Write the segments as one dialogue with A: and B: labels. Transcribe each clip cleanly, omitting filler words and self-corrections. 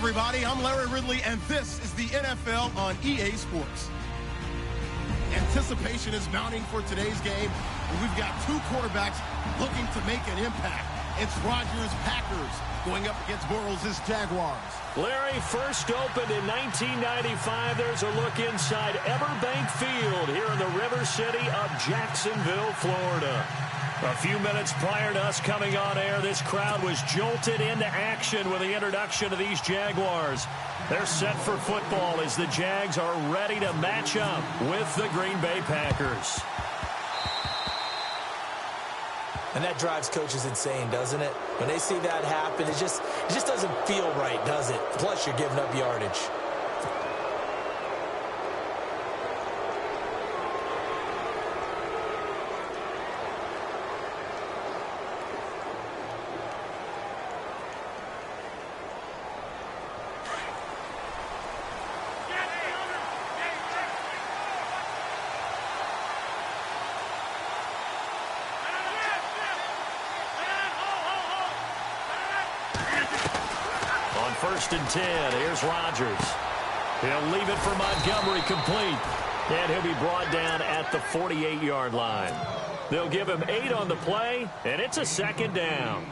A: everybody. I'm Larry Ridley, and this is the NFL on EA Sports. Anticipation is mounting for today's game, and we've got two quarterbacks looking to make an impact. It's Rodgers' Packers going up against Bortles' Jaguars.
B: Larry, first opened in 1995. There's a look inside Everbank Field here in the River City of Jacksonville, Florida. A few minutes prior to us coming on air, this crowd was jolted into action with the introduction of these Jaguars. They're set for football as the Jags are ready to match up with the Green Bay Packers.
C: And that drives coaches insane, doesn't it? When they see that happen, it just doesn't feel right, does it? Plus, you're giving up yardage.
B: First and 10. Here's Rodgers. He'll leave it for Montgomery, complete. And he'll be brought down at the 48-yard line. They'll give him 8 on the play, and it's a second down.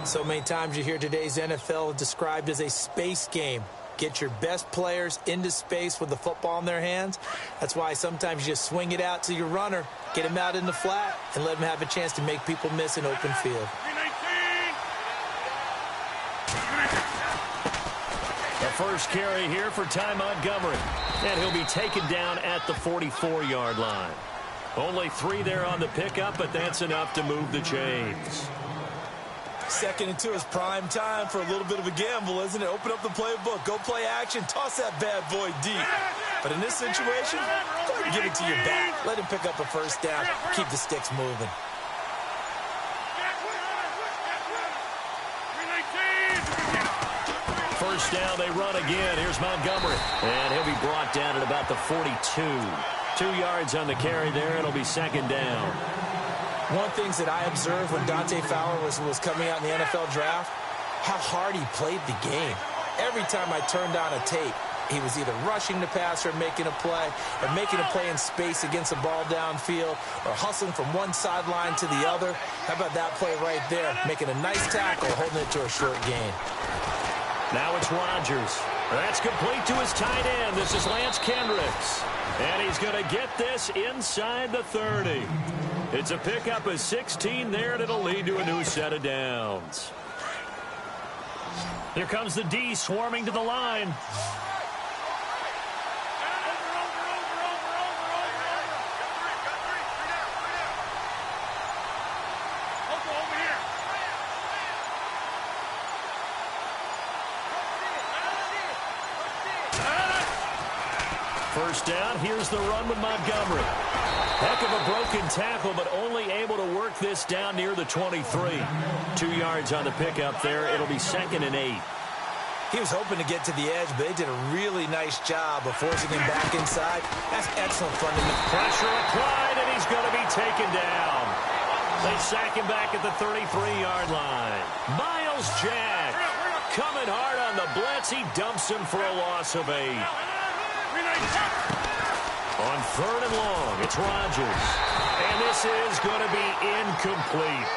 C: So many times you hear today's NFL described as a space game. Get your best players into space with the football in their hands. That's why sometimes you just swing it out to your runner, get him out in the flat, and let him have a chance to make people miss an open field.
B: First carry here for Ty Montgomery. And he'll be taken down at the 44-yard line. Only 3 there on the pickup, but that's enough to move the chains.
C: Second and 2 is prime time for a little bit of a gamble, isn't it? Open up the playbook, go play action, toss that bad boy deep. But in this situation, go ahead and give it to your back. Let him pick up a first down, keep the sticks moving.
B: First down, they run again. Here's Montgomery. And he'll be brought down at about the 42. 2 yards on the carry there. It'll be second down.
C: One of the things that I observed when Dante Fowler was coming out in the NFL draft, how hard he played the game. Every time I turned on a tape, he was either rushing the passer or making a play in space against a ball downfield, or hustling from one sideline to the other. How about that play right there? Making a nice tackle, holding it to a short gain.
B: Now it's Rodgers. That's complete to his tight end. This is Lance Kendricks. And he's going to get this inside the 30. It's a pickup of 16 there, and it'll lead to a new set of downs. Here comes the D swarming to the line. First down, here's the run with Montgomery. Heck of a broken tackle, but only able to work this down near the 23. 2 yards on the pickup there. It'll be second and 8.
C: He was hoping to get to the edge, but they did a really nice job of forcing him back inside. That's excellent fundamental.
B: Pressure applied, and he's going to be taken down. They sack him back at the 33-yard line. Miles Jack coming hard on the blitz. He dumps him for a loss of 8. On third and long, it's Rodgers. And this is going to be incomplete.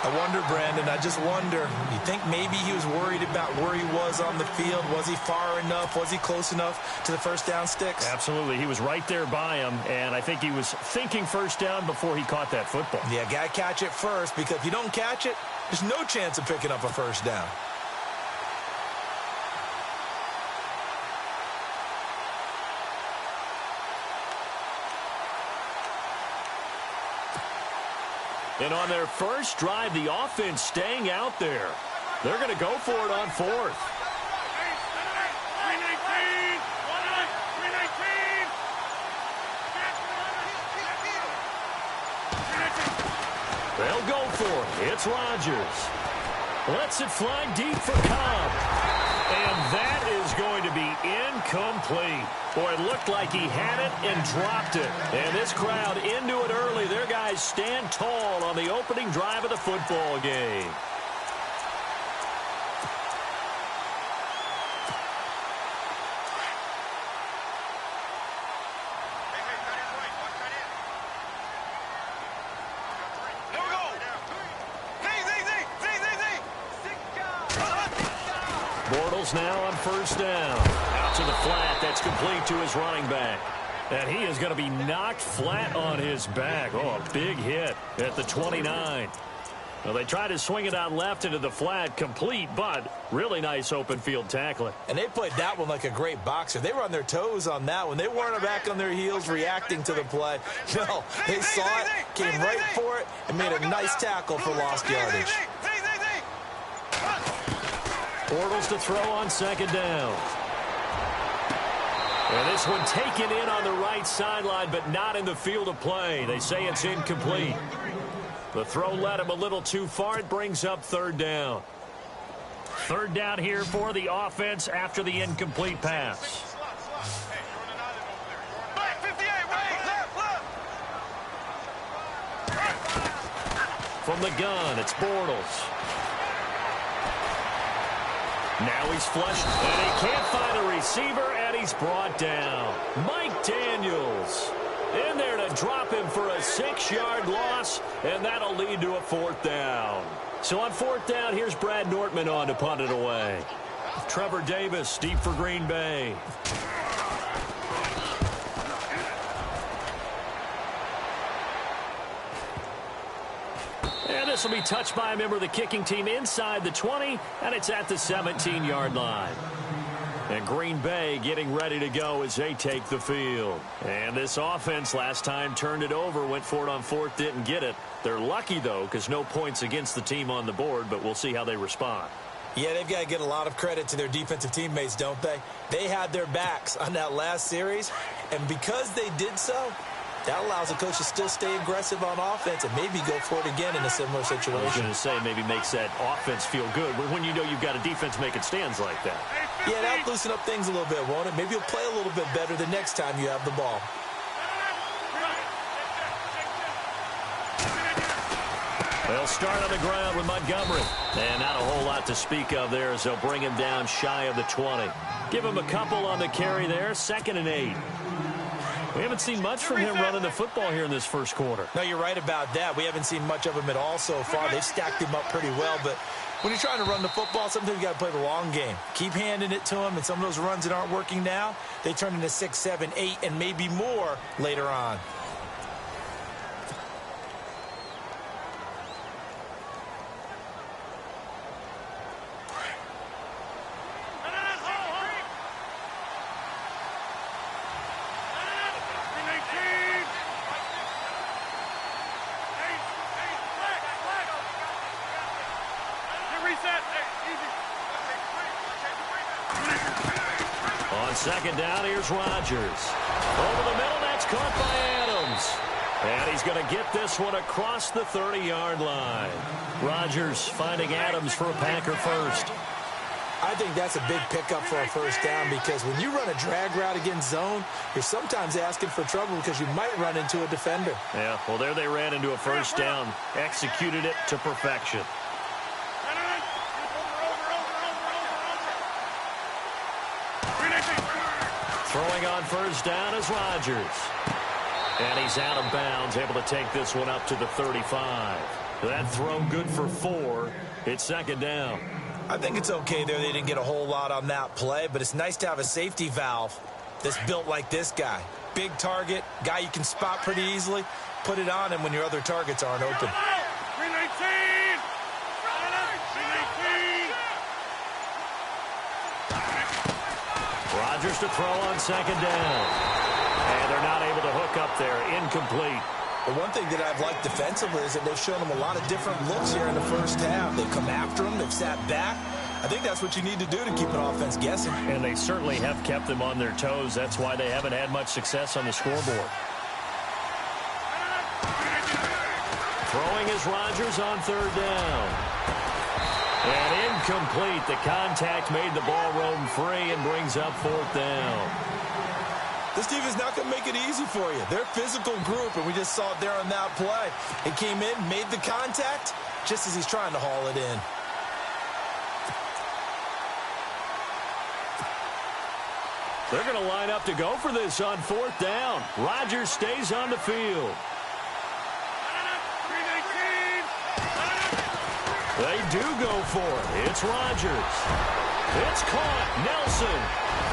C: I wonder, Brandon, I just wonder, you think maybe he was worried about where he was on the field? Was he far enough? Was he close enough to the first down sticks?
B: Absolutely. He was right there by him, and I think he was thinking first down before he caught that football.
C: Yeah, got to catch it first, because if you don't catch it, there's no chance of picking up a first down.
B: And on their first drive, the offense staying out there. They're going to go for it on fourth. They'll go for it. It's Rodgers. Lets it fly deep for Cobb. And that is going to be incomplete. Boy, it looked like he had it and dropped it. And this crowd into it early. Their guys stand tall on the opening drive of the football game. Bortles now on first down. Out to the flat. That's complete to his running back. And he is going to be knocked flat on his back. Oh, a big hit at the 29. Well, they tried to swing it out left into the flat, complete, but really nice open field tackling.
C: And they played that one like a great boxer. They were on their toes on that one. They weren't back on their heels reacting to the play. No, they saw it, came right for it, and made a nice tackle for lost yardage.
B: Bortles to throw on second down. And this one taken in on the right sideline, but not in the field of play. They say it's incomplete. The throw led him a little too far. It brings up third down. Third down here for the offense after the incomplete pass. From the gun, it's Bortles. Now he's flushed, and he can't find a receiver, and he's brought down. Mike Daniels in there to drop him for a 6-yard loss, and that'll lead to a fourth down. So on fourth down, here's Brad Nortman on to punt it away. Trevor Davis deep for Green Bay. And this will be touched by a member of the kicking team inside the 20, and it's at the 17-yard line. And Green Bay getting ready to go as they take the field. And this offense last time turned it over, went for it on fourth, didn't get it. They're lucky, though, because no points against the team on the board, but we'll see how they respond.
C: Yeah, they've got to get a lot of credit to their defensive teammates, don't they? They had their backs on that last series, and because they did so, that allows the coach to still stay aggressive on offense and maybe go for it again in a similar situation.
B: I was going to say maybe makes that offense feel good, but when you know you've got a defense making stands like that.
C: Yeah, that'll loosen up things a little bit, won't it? Maybe you'll play a little bit better the next time you have the ball.
B: They'll start on the ground with Montgomery. And not a whole lot to speak of there as they'll bring him down shy of the 20. Give him a couple on the carry there, 2nd and 8. We haven't seen much from him running the football here in this first quarter.
C: No, you're right about that. We haven't seen much of him at all so far. They've stacked him up pretty well, but when you're trying to run the football, sometimes you got to play the long game. Keep handing it to him, and some of those runs that aren't working now, they turn into 6, 7, 8, and maybe more later on.
B: On second down, here's Rodgers. Over the middle, that's caught by Adams. And he's going to get this one across the 30-yard line. Rodgers finding Adams for a Packer first.
C: I think that's a big pickup for a first down because when you run a drag route against zone, you're sometimes asking for trouble because you might run into a defender.
B: Yeah, well, there they ran into a first down, executed it to perfection. Throwing on first down is Rodgers. And he's out of bounds, able to take this one up to the 35. That throw good for 4. It's 2nd down.
C: I think it's okay there. They didn't get a whole lot on that play, but it's nice to have a safety valve that's built like this guy. Big target, guy you can spot pretty easily. Put it on him when your other targets aren't open.
D: 319!
B: Rodgers to throw on 2nd down. And they're not able to hook up there. Incomplete.
C: The one thing that I've liked defensively is that they've shown them a lot of different looks here in the first half. They've come after them. They've sat back. I think that's what you need to do to keep an offense guessing.
B: And they certainly have kept them on their toes. That's why they haven't had much success on the scoreboard. Throwing is Rodgers on 3rd down. And incomplete. The contact made the ball roam free and brings up 4th down.
C: This team is not going to make it easy for you. They're a physical group, and we just saw it there on that play. It came in, made the contact, just as he's trying to haul it in.
B: They're going to line up to go for this on 4th down. Rodgers stays on the field. They do go for it. It's Rodgers. It's caught. Nelson.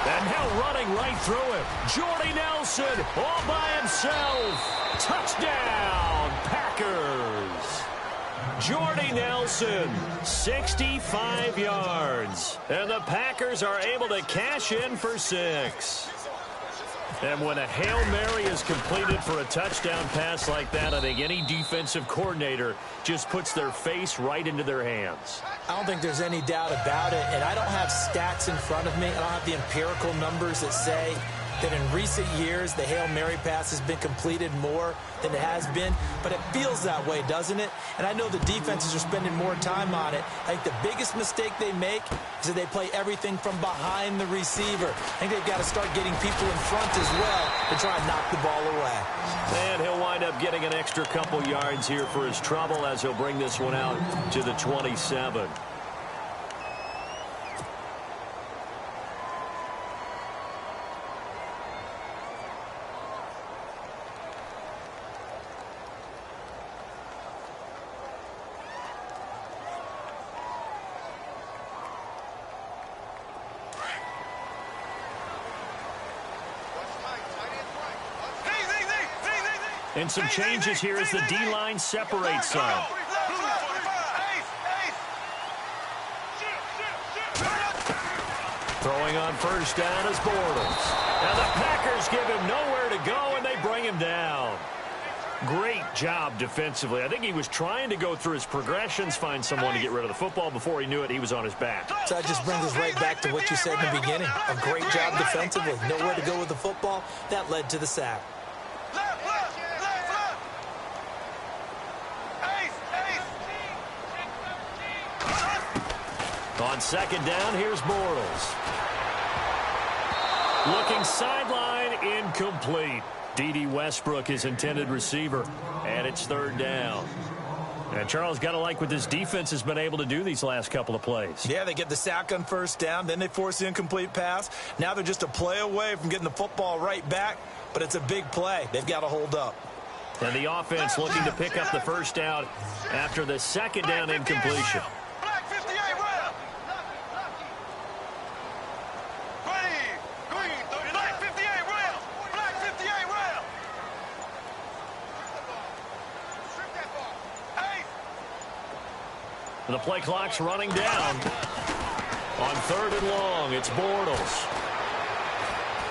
B: And now running right through him. Jordy Nelson all by himself. Touchdown, Packers. Jordy Nelson, 65 yards. And the Packers are able to cash in for 6. And when a Hail Mary is completed for a touchdown pass like that, I think any defensive coordinator just puts their face right into their hands.
C: I don't think there's any doubt about it, and I don't have stats in front of me. I don't have the empirical numbers that say that in recent years the Hail Mary pass has been completed more than it has been, but it feels that way, doesn't it? And I know the defenses are spending more time on it. I think the biggest mistake they make is that they play everything from behind the receiver. I think they've got to start getting people in front as well to try and knock the ball away.
B: And he'll wind up getting an extra couple yards here for his trouble as he'll bring this one out to the 27. And some changes here as the D-line separates some. Throwing on first down is Bortles. And the Packers give him nowhere to go, and they bring him down. Great job defensively. I think he was trying to go through his progressions, find someone to get rid of the football. Before he knew it, he was on his back.
C: So that just brings us right back to what you said in the beginning. A great job defensively. Nowhere to go with the football. That led to the sack.
B: On second down, here's Bortles. Looking sideline, incomplete. D.D. Westbrook, his intended receiver, and it's third down. And Charles, got to like what this defense has been able to do these last couple of plays.
C: Yeah, they get the sack on first down, then they force the incomplete pass. Now they're just a play away from getting the football right back, but it's a big play. They've got to hold up.
B: And the offense looking to pick up the first down after the second down incompletion. The play clock's running down. On third and long, it's Bortles.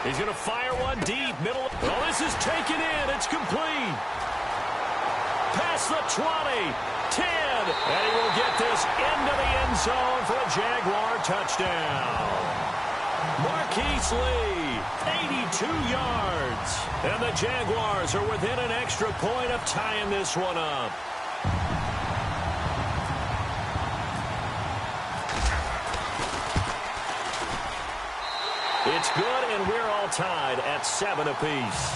B: He's going to fire one deep. Middle. Oh, this is taken in. It's complete. Past the 20. 10. And he will get this into the end zone for a Jaguar touchdown. Marquise Lee, 82 yards. And the Jaguars are within an extra point of tying this one up. It's good, and we're all tied at 7 apiece.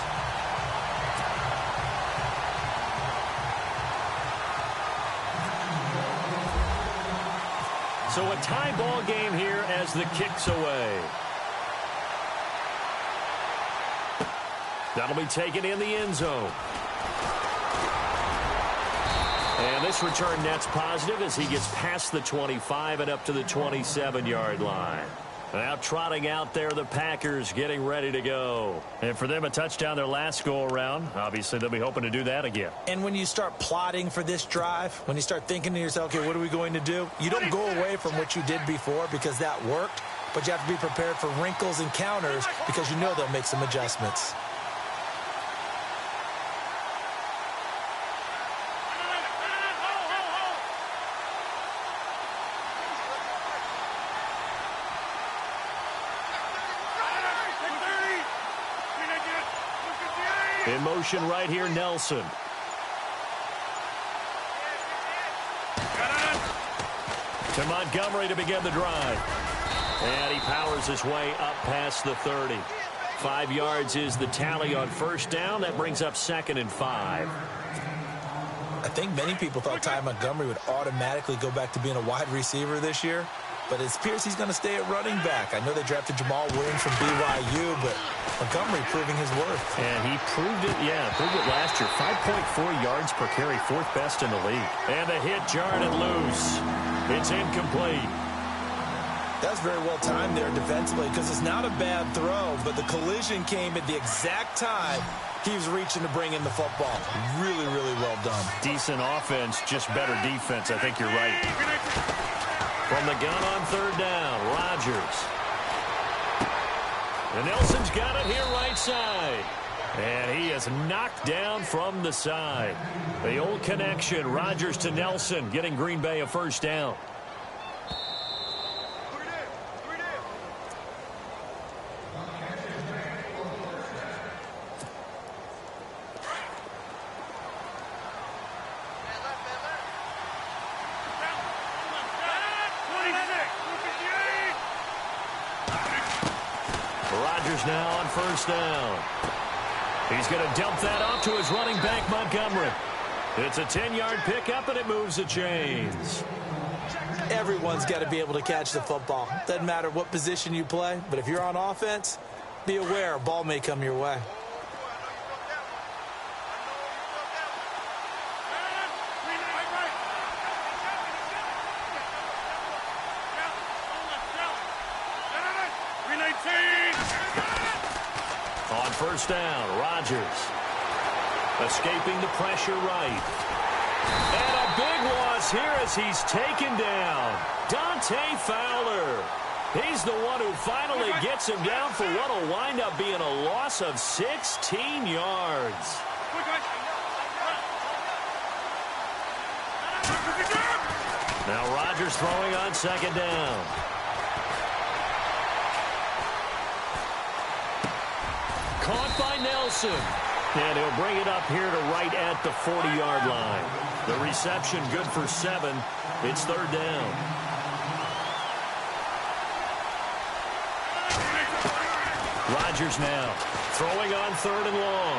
B: So a tie ball game here as the kick's away. That'll be taken in the end zone. And this return net's positive as he gets past the 25 and up to the 27-yard line. Now trotting out there, the Packers getting ready to go. And for them, a touchdown their last go-around. Obviously, they'll be hoping to do that again.
C: And when you start plotting for this drive, when you start thinking to yourself, okay, what are we going to do? You don't go away from what you did before because that worked, but you have to be prepared for wrinkles and counters because you know they'll make some adjustments.
B: In motion right here, Nelson. To Montgomery to begin the drive. And he powers his way up past the 30. 5 yards is the tally on first down. That brings up 2nd and 5.
C: I think many people thought Ty Montgomery would automatically go back to being a wide receiver this year. But it appears he's going to stay at running back. I know they drafted Jamal Williams from BYU, but Montgomery proving his worth.
B: And he proved it, proved it last year. 5.4 yards per carry, 4th best in the league. And the hit jarred it loose. It's incomplete.
C: That's very well timed there defensively because it's not a bad throw, but the collision came at the exact time he was reaching to bring in the football. Really, really well done.
B: Decent offense, just better defense. I think you're right. From the gun on third down, Rodgers. And Nelson's got it here right side. And he is knocked down from the side. The old connection, Rodgers to Nelson, getting Green Bay a first down. Rodgers now on first down. He's going to dump that off to his running back, Montgomery. It's a 10-yard pickup, and it moves the chains.
C: Everyone's got to be able to catch the football. Doesn't matter what position you play, but if you're on offense, be aware a ball may come your way.
B: On first down, Rodgers escaping the pressure right. And a big loss here as he's taken down. Dante Fowler. He's the one who finally gets him down for what will wind up being a loss of 16 yards. Now Rodgers throwing on second down. Caught by Nelson. And he'll bring it up here to right at the 40-yard line. The reception good for 7. It's third down. Rodgers now throwing on third and long.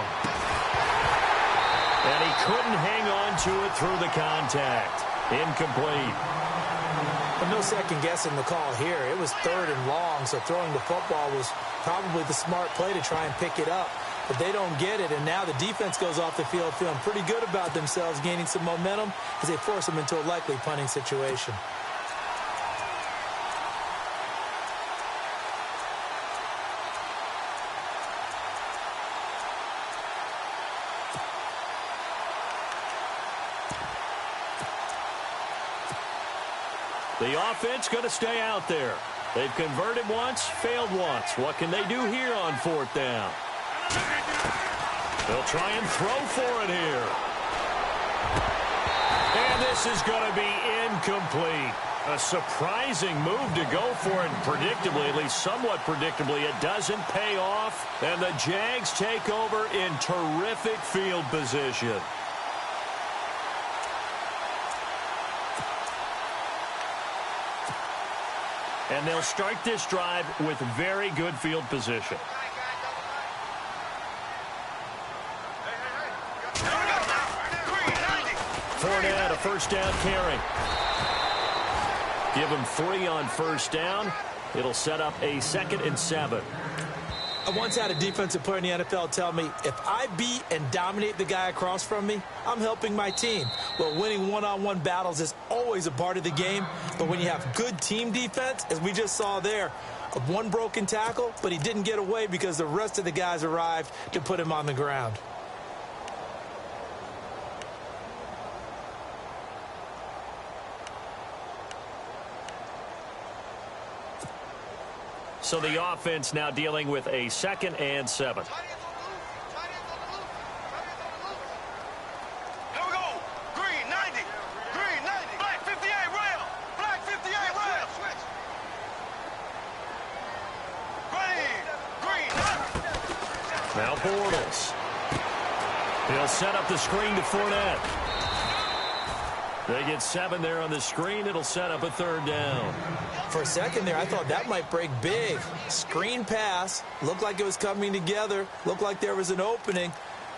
B: And he couldn't hang on to it through the contact. Incomplete.
C: But no second guessing the call here. It was third and long, so throwing the football was probably the smart play to try and pick it up. But they don't get it, and now the defense goes off the field feeling pretty good about themselves, gaining some momentum as they force them into a likely punting situation.
B: The offense going to stay out there. They've converted once, failed once. What can they do here on fourth down? They'll try and throw for it here. And this is going to be incomplete. A surprising move to go for it. Predictably, at least somewhat predictably, it doesn't pay off. And the Jags take over in terrific field position. And they'll start this drive with very good field position. Fournette, a first down carry. Give him 3 on first down. It'll set up a 2nd and 7.
C: I once had a defensive player in the NFL tell me, if I beat and dominate the guy across from me, I'm helping my team. Well, winning one-on-one battles is always a part of the game, but when you have good team defense, as we just saw there, one broken tackle, but he didn't get away because the rest of the guys arrived to put him on the ground.
B: So the offense now dealing with a 2nd and 7.
D: Here we go. Green 90. Green 90. Black 58 rail. Black 58 rail. Green.
B: Now Bortles. He'll set up the screen to Fournette. They get 7 there on the screen. It'll set up a third down.
C: For a second there, I thought that might break big. Screen pass. Looked like it was coming together. Looked like there was an opening.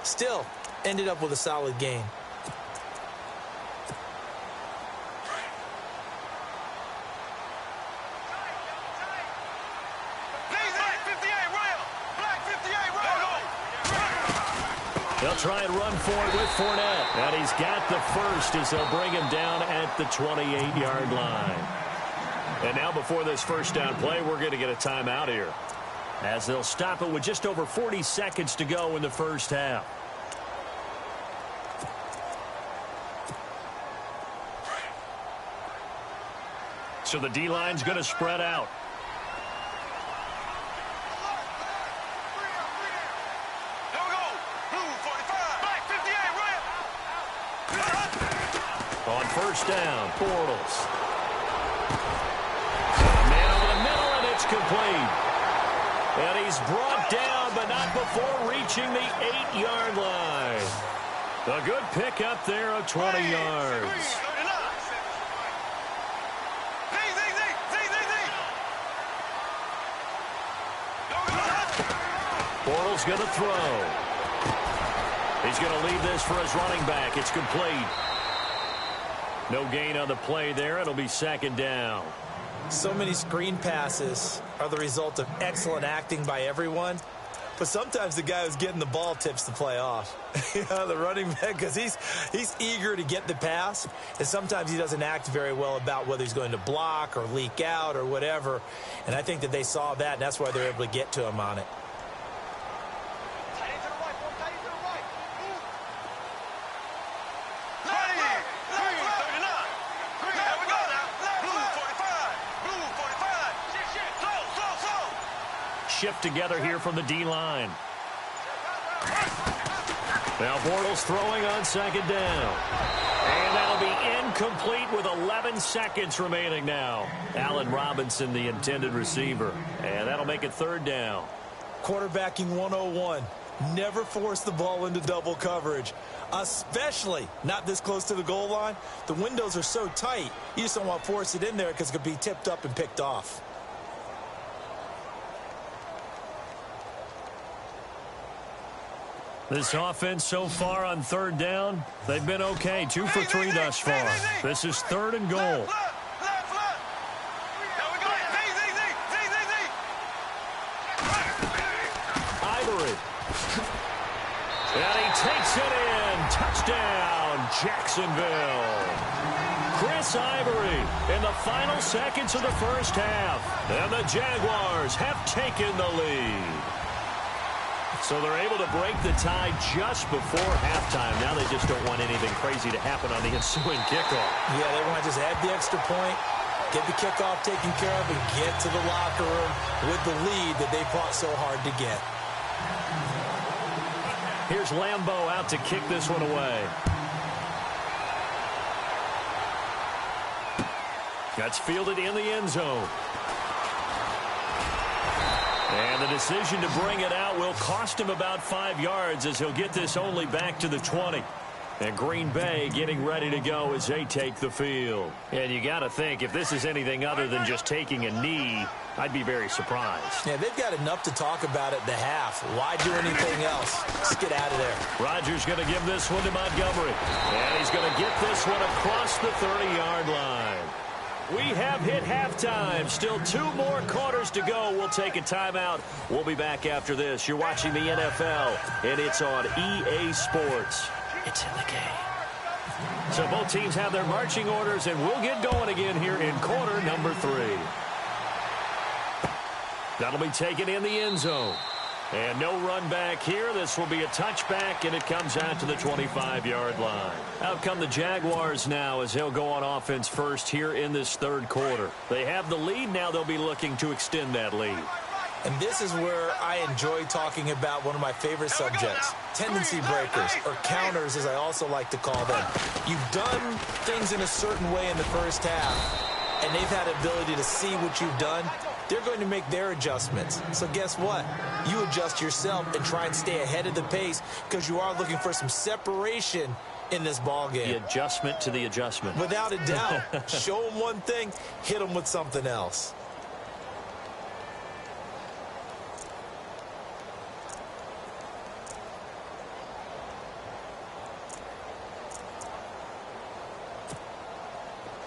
C: Still, ended up with a solid gain.
B: They'll try and run for it with Fournette. And he's got the first as they'll bring him down at the 28-yard line. And now before this first down play, we're going to get a timeout here, as they'll stop it with just over 40 seconds to go in the first half. So the D-line's going to spread out.
D: Here we go. Blue 45. Black 58. Red.
B: On first down, Bortles. Man over the middle, and it's complete. And he's brought down, but not before reaching the 8-yard line. A good pickup there of 20 yards. Bortles going to throw. He's going to leave this for his running back. It's complete. No gain on the play there. It'll be second down.
C: So many screen passes are the result of excellent acting by everyone. But sometimes the guy who's getting the ball tips the play off. The running back, because he's eager to get the pass. And sometimes he doesn't act very well about whether he's going to block or leak out or whatever. And I think that they saw that, and that's why they're able to get to him on it.
B: Shift together here from the D-line. Now Bortles throwing on second down. And that'll be incomplete with 11 seconds remaining now. Allen Robinson, the intended receiver. And that'll make it third down.
C: Quarterbacking 101. Never force the ball into double coverage, especially not this close to the goal line. The windows are so tight, you just don't want to force it in there because it could be tipped up and picked off.
B: This offense so far on third down, they've been okay. 2 for 3 thus far. This is third and goal. Ivory. And he takes it in. Touchdown, Jacksonville. Chris Ivory in the final seconds of the first half. And the Jaguars have taken the lead. So they're able to break the tie just before halftime. Now they just don't want anything crazy to happen on the ensuing kickoff.
C: Yeah, they want to just add the extra point, get the kickoff taken care of, and get to the locker room with the lead that they fought so hard to get.
B: Here's Lambeau out to kick this one away. That's fielded in the end zone. And the decision to bring it out will cost him about 5 yards, as he'll get this only back to the 20. And Green Bay getting ready to go as they take the field. And you got to think, if this is anything other than just taking a knee, I'd be very surprised.
C: Yeah, they've got enough to talk about at the half. Why do anything else? Just get out of there.
B: Rodgers going to give this one to Montgomery. And he's going to get this one across the 30-yard line. We have hit halftime. Still 2 more quarters to go. We'll take a timeout. We'll be back after this. You're watching the NFL, and it's on EA Sports. It's in the game. So both teams have their marching orders, and we'll get going again here in quarter number 3. That'll be taken in the end zone. And no run back here. This will be a touchback, and it comes out to the 25-yard line. Out come the Jaguars now as they'll go on offense first here in this third quarter. They have the lead. Now they'll be looking to extend that lead.
C: And this is where I enjoy talking about one of my favorite subjects, tendency breakers, or counters as I also like to call them. You've done things in a certain way in the first half, and they've had ability to see what you've done. They're going to make their adjustments. So guess what? You adjust yourself and try and stay ahead of the pace because you are looking for some separation in this ball game.
B: The adjustment to the adjustment.
C: Without a doubt. Show them one thing, hit them with something else.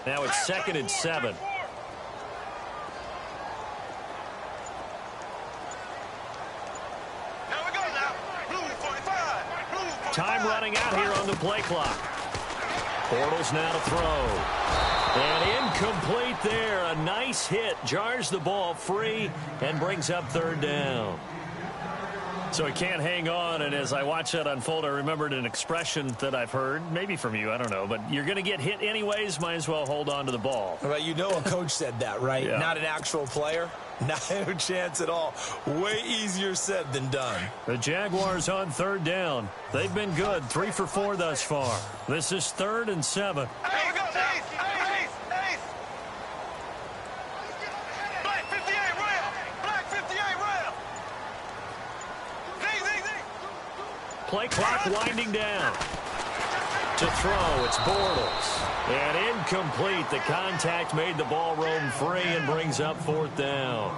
B: Now it's 2nd and 7. Time running out here on the play clock. Bortles now to throw. And incomplete there. A nice hit. Jars the ball free and brings up third down. So he can't hang on, and as I watch that unfold, I remembered an expression that I've heard, maybe from you, I don't know, but you're going to get hit anyways, might as well hold on to the ball.
C: Well, you know a coach said that, right?
B: Yeah. Not
C: an actual player. Not a chance at all. Way easier said than done.
B: The Jaguars on third down. They've been good, 3 for 4 thus far. This is 3rd and 7.
D: Here we go, Ace! Black 58 rail! Black 58 rail!
B: Play clock winding down. To throw, it's Bortles. And incomplete. The contact made the ball roam free and brings up 4th down.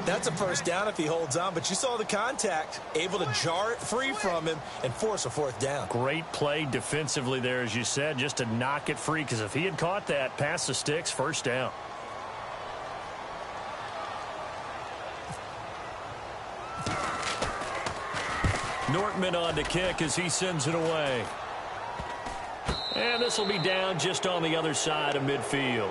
C: That's a first down if he holds on, but you saw the contact, able to jar it free from him and force a 4th down.
B: Great play defensively there, as you said, just to knock it free, because if he had caught that, past the sticks, first down. Nortman on to kick as he sends it away. And this will be down just on the other side of midfield.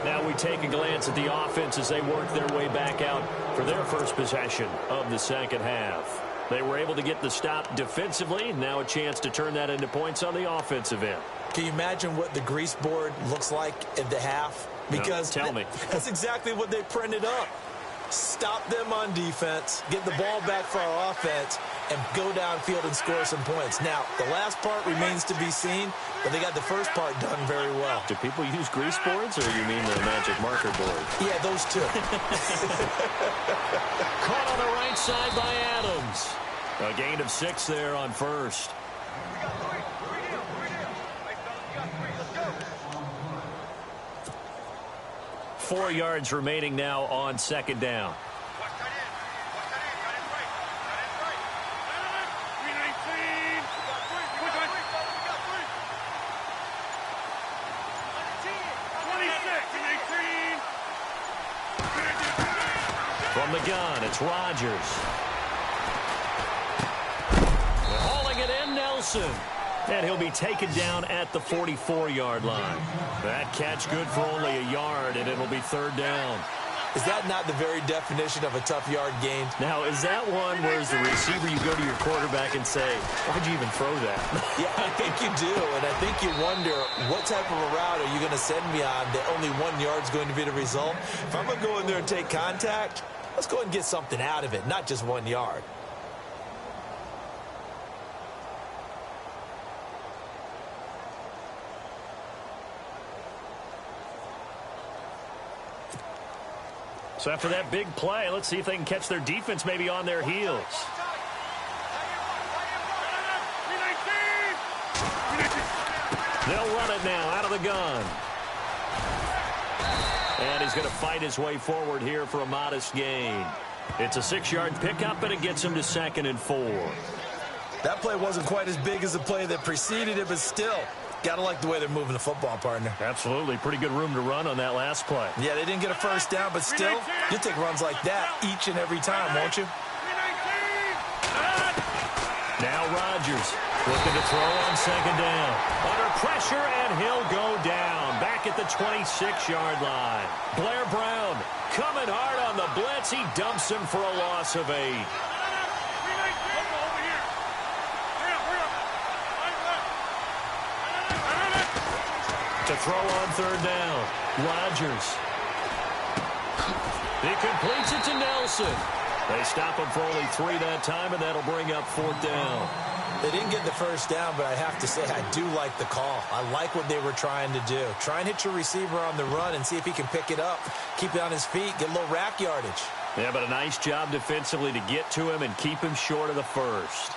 B: Now we take a glance at the offense as they work their way back out for their first possession of the second half. They were able to get the stop defensively. Now a chance to turn that into points on the offensive end.
C: Can you imagine what the grease board looks like at the half? Because
B: no, tell me.
C: That's exactly what they printed up. Stop them on defense, get the ball back for our offense, and go downfield and score some points. Now, the last part remains to be seen, but they got the first part done very well.
B: Do people use grease boards, or you mean the magic marker board?
C: Yeah, those two.
B: Caught on the right side by Adams. A gain of 6 there on first.
D: We got 3.
B: 4 yards remaining now on second down. From the gun, it's Rodgers. Hauling it in, Nelson. And he'll be taken down at the 44-yard line. That catch good for only a yard, and it'll be third down.
C: Is that not the very definition of a tough yard gain?
B: Now, is that one where as the receiver you go to your quarterback and say, why'd you even throw that?
C: Yeah, I think you do, and I think you wonder, what type of a route are you going to send me on that only 1 yard's going to be the result? If I'm going to go in there and take contact, let's go ahead and get something out of it, not just 1 yard.
B: So after that big play, let's see if they can catch their defense maybe on their heels. They'll run it now out of the gun. And he's going to fight his way forward here for a modest gain. It's a 6-yard pickup, and it gets him to 2nd and 4.
C: That play wasn't quite as big as the play that preceded it, but still, got to like the way they're moving the football, partner.
B: Absolutely. Pretty good room to run on that last play.
C: Yeah, they didn't get a first down, but still, you'll take runs like that each and every time, won't you?
B: Now Rodgers looking to throw on second down. Under pressure, and he'll go down. Back at the 26-yard line. Blair Brown coming hard on the blitz. He dumps him for a loss of 8. To throw on third down. Rodgers. He completes it to Nelson. They stop him for only 3 that time, and that'll bring up 4th down.
C: They didn't get the first down, but I have to say I do like the call. I like what they were trying to do. Try and hit your receiver on the run and see if he can pick it up, keep it on his feet, get a little rack yardage.
B: Yeah, but a nice job defensively to get to him and keep him short of the first.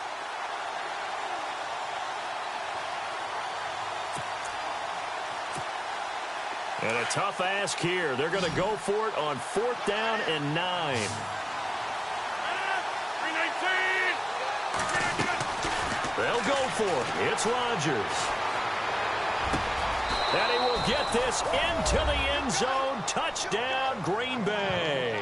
B: And a tough ask here. They're going to go for it on 4th down and 9. They'll go for it. It's Rodgers. And he will get this into the end zone. Touchdown, Green Bay.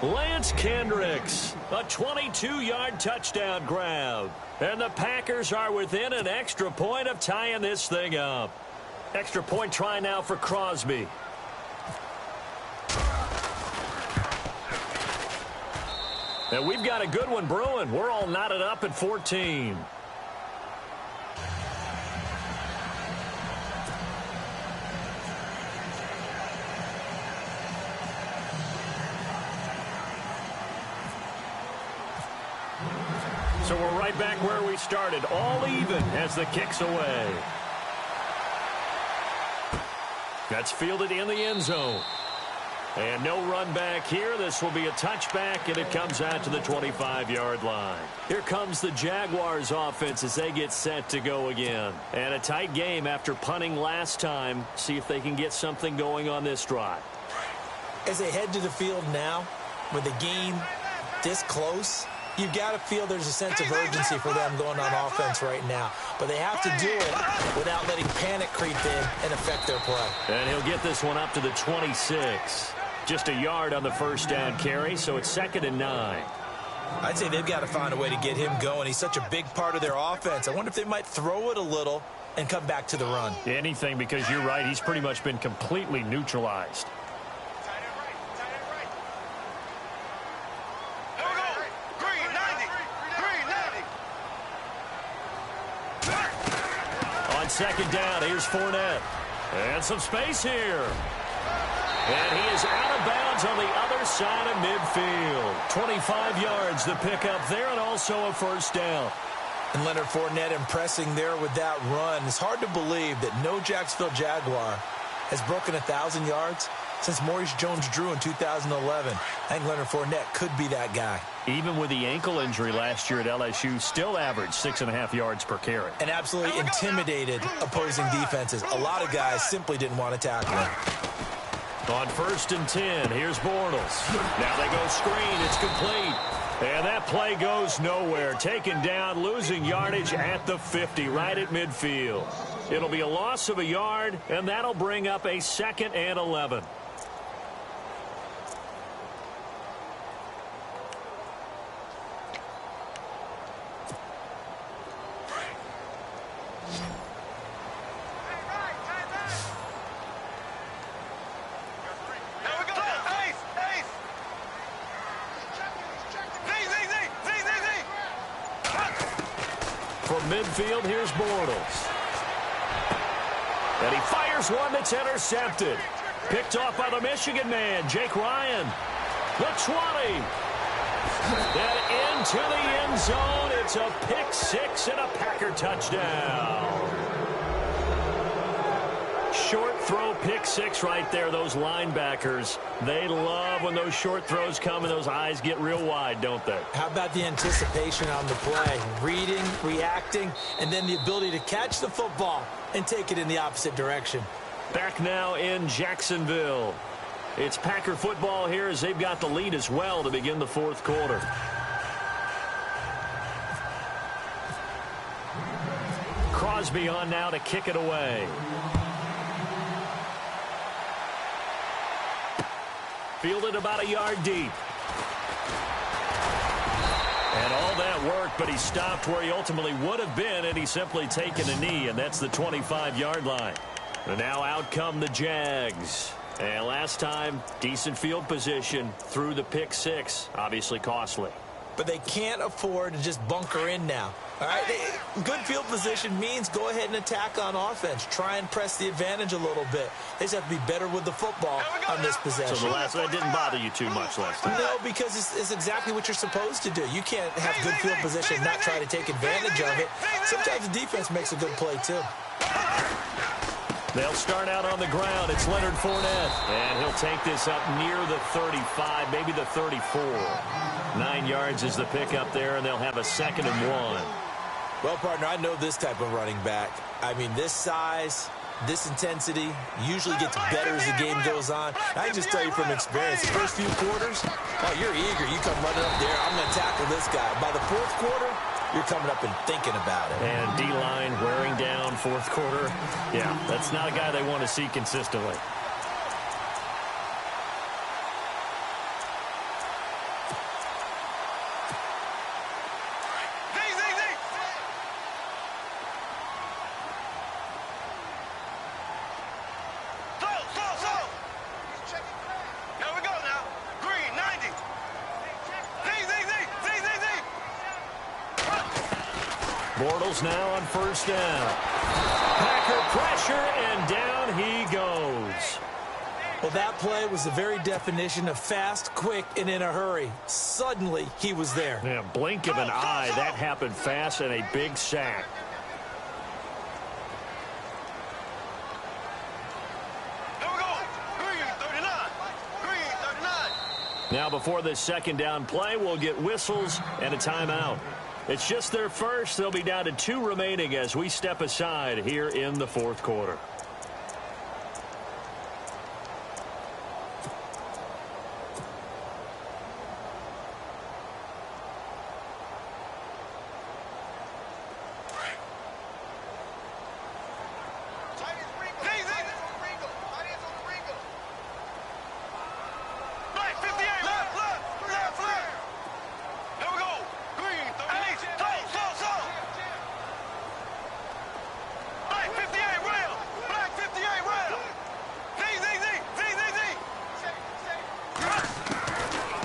B: Lance Kendricks, a 22-yard touchdown grab. And the Packers are within an extra point of tying this thing up. Extra point try now for Crosby. And we've got a good one brewing. We're all knotted up at 14. So we're right back where we started, all even as the kick's away. That's fielded in the end zone. And no run back here. This will be a touchback, and it comes out to the 25-yard line. Here comes the Jaguars offense as they get set to go again. And a tight game after punting last time. See if they can get something going on this drive.
C: As they head to the field now, with the game this close, you've got to feel there's a sense of urgency for them going on offense right now. But they have to do it without letting panic creep in and affect their play.
B: And he'll get this one up to the 26. Just a yard on the first down carry, so it's 2nd and 9.
C: I'd say they've got to find a way to get him going. He's such a big part of their offense. I wonder if they might throw it a little and come back to the run.
B: Anything, because you're right. He's pretty much been completely neutralized. On 2nd down, here's Fournette. And some space here. And he is out of bounds on the other side of midfield. 25 yards the pickup there, and also a first down.
C: And Leonard Fournette impressing there with that run. It's hard to believe that no Jacksonville Jaguar has broken 1,000 yards since Maurice Jones-Drew in 2011. I think Leonard Fournette could be that guy.
B: Even with the ankle injury last year at LSU, still averaged 6.5 yards per carry.
C: And absolutely intimidated opposing defenses. A lot of guys simply didn't want to tackle him.
B: On 1st and 10, here's Bortles. Now they go screen. It's complete. And that play goes nowhere. Taken down, losing yardage at the 50, right at midfield. It'll be a loss of a yard, and that'll bring up a 2nd and 11. Midfield, here's Bortles. And he fires one that's intercepted. Picked off by the Michigan man, Jake Ryan. The 20. And into the end zone. It's a pick six and a Packer touchdown. Short throw pick six right there. Those linebackers, they love when those short throws come and those eyes get real wide, don't they?
C: How about the anticipation on the play? Reading, reacting, and then the ability to catch the football and take it in the opposite direction.
B: Back now in Jacksonville. It's Packer football here as they've got the lead as well to begin the 4th quarter. Crosby on now to kick it away. Fielded about a yard deep. And all that work, but he stopped where he ultimately would have been, and he's simply taken a knee, and that's the 25-yard line. And now out come the Jags. And last time, decent field position through the pick six. Obviously costly.
C: But they can't afford to just bunker in now. All right, good field position means go ahead and attack on offense. Try and press the advantage a little bit. They just have to be better with the football on this possession.
B: So that didn't bother you too much last time?
C: No, because it's exactly what you're supposed to do. You can't have good field position and not try to take advantage of it. Sometimes the defense makes a good play, too.
B: They'll start out on the ground. It's Leonard Fournette. And he'll take this up near the 35, maybe the 34. 9 yards is the pickup there, and they'll have a 2nd and 1.
C: Well, partner, I know this type of running back. I mean, this size, this intensity usually gets better as the game goes on. I can just tell you from experience, the first few quarters, oh, you're eager. You come running up there, I'm going to tackle this guy. By the 4th quarter, you're coming up and thinking about it.
B: And D-line wearing down 4th quarter. Yeah, that's not a guy they want to see consistently. Bortles now on first down. Packer pressure, and down he goes.
C: Well, that play was the very definition of fast, quick, and in a hurry. Suddenly, he was there.
B: Yeah, blink of an eye. That happened fast, and a big sack.
D: Here we go. Green 39. Green 39.
B: Now, before this second down play, we'll get whistles and a timeout. It's just their first. They'll be down to 2 remaining as we step aside here in the fourth quarter.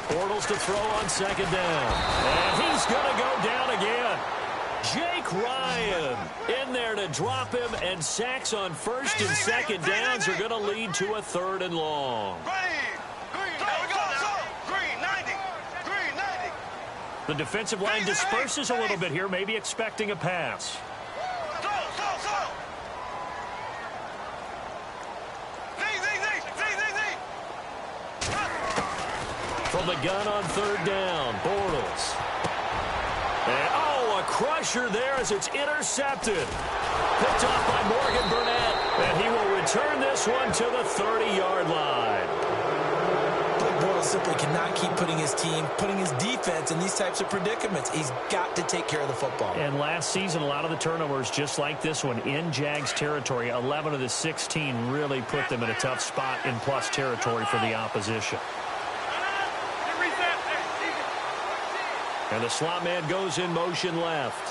D: Bortles
B: to throw on second down. And he's going to go down again. Jake Ryan in there to drop him, and sacks on first and second downs are going to lead to a 3rd and long. The defensive line disperses a little bit here, maybe expecting a pass. From the gun on 3rd down, Bortles. And, a crusher there as it's intercepted. Picked off by Morgan Burnett, and he will return this one to the 30-yard line.
C: Bortles simply cannot keep putting his defense in these types of predicaments. He's got to take care of the football.
B: And last season, a lot of the turnovers, just like this one, in Jags territory, 11 of the 16 really put them in a tough spot in plus territory for the opposition. And the slot man goes in motion left.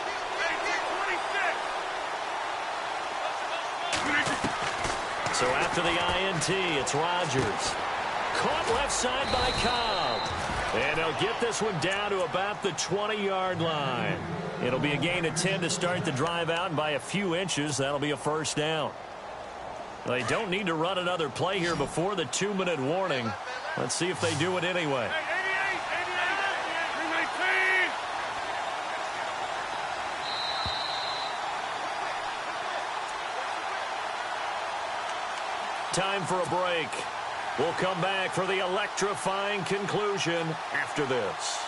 B: So after the INT, it's Rodgers. Caught left side by Cobb. And they'll get this one down to about the 20-yard line. It'll be a gain of 10 to start the drive out, and by a few inches, that'll be a first down. They don't need to run another play here before the 2-minute warning. Let's see if they do it anyway. Time for a break. We'll come back for the electrifying conclusion after this.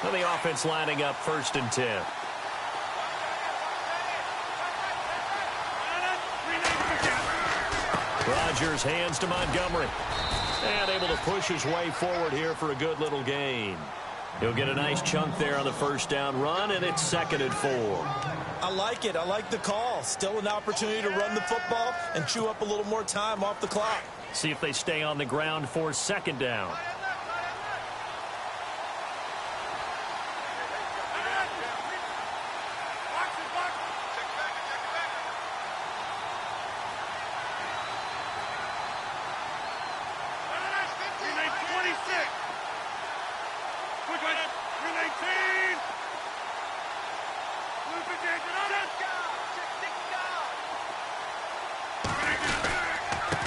B: And the offense lining up 1st and 10. Rodgers hands to Montgomery. And able to push his way forward here for a good little gain. He'll get a nice chunk there on the first down run, and it's 2nd and 4.
C: I like it. I like the call. Still an opportunity to run the football and chew up a little more time off the clock.
B: See if they stay on the ground for 2nd down.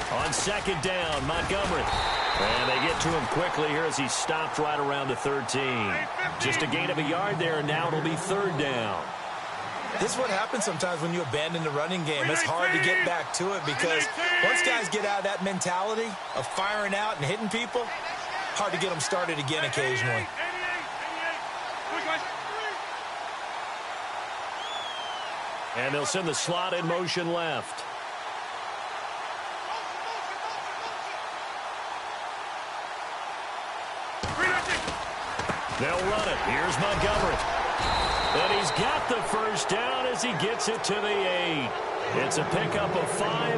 B: On 2nd down, Montgomery. And they get to him quickly here as he stopped right around the 13. Just a gain of a yard there, and now it'll be 3rd down.
C: This is what happens sometimes when you abandon the running game. It's hard to get back to it because once guys get out of that mentality of firing out and hitting people, hard to get them started again occasionally.
B: And they'll send the slot in motion left. They'll run it. Here's Montgomery. And he's got the first down as he gets it to the 8. It's a pickup of 5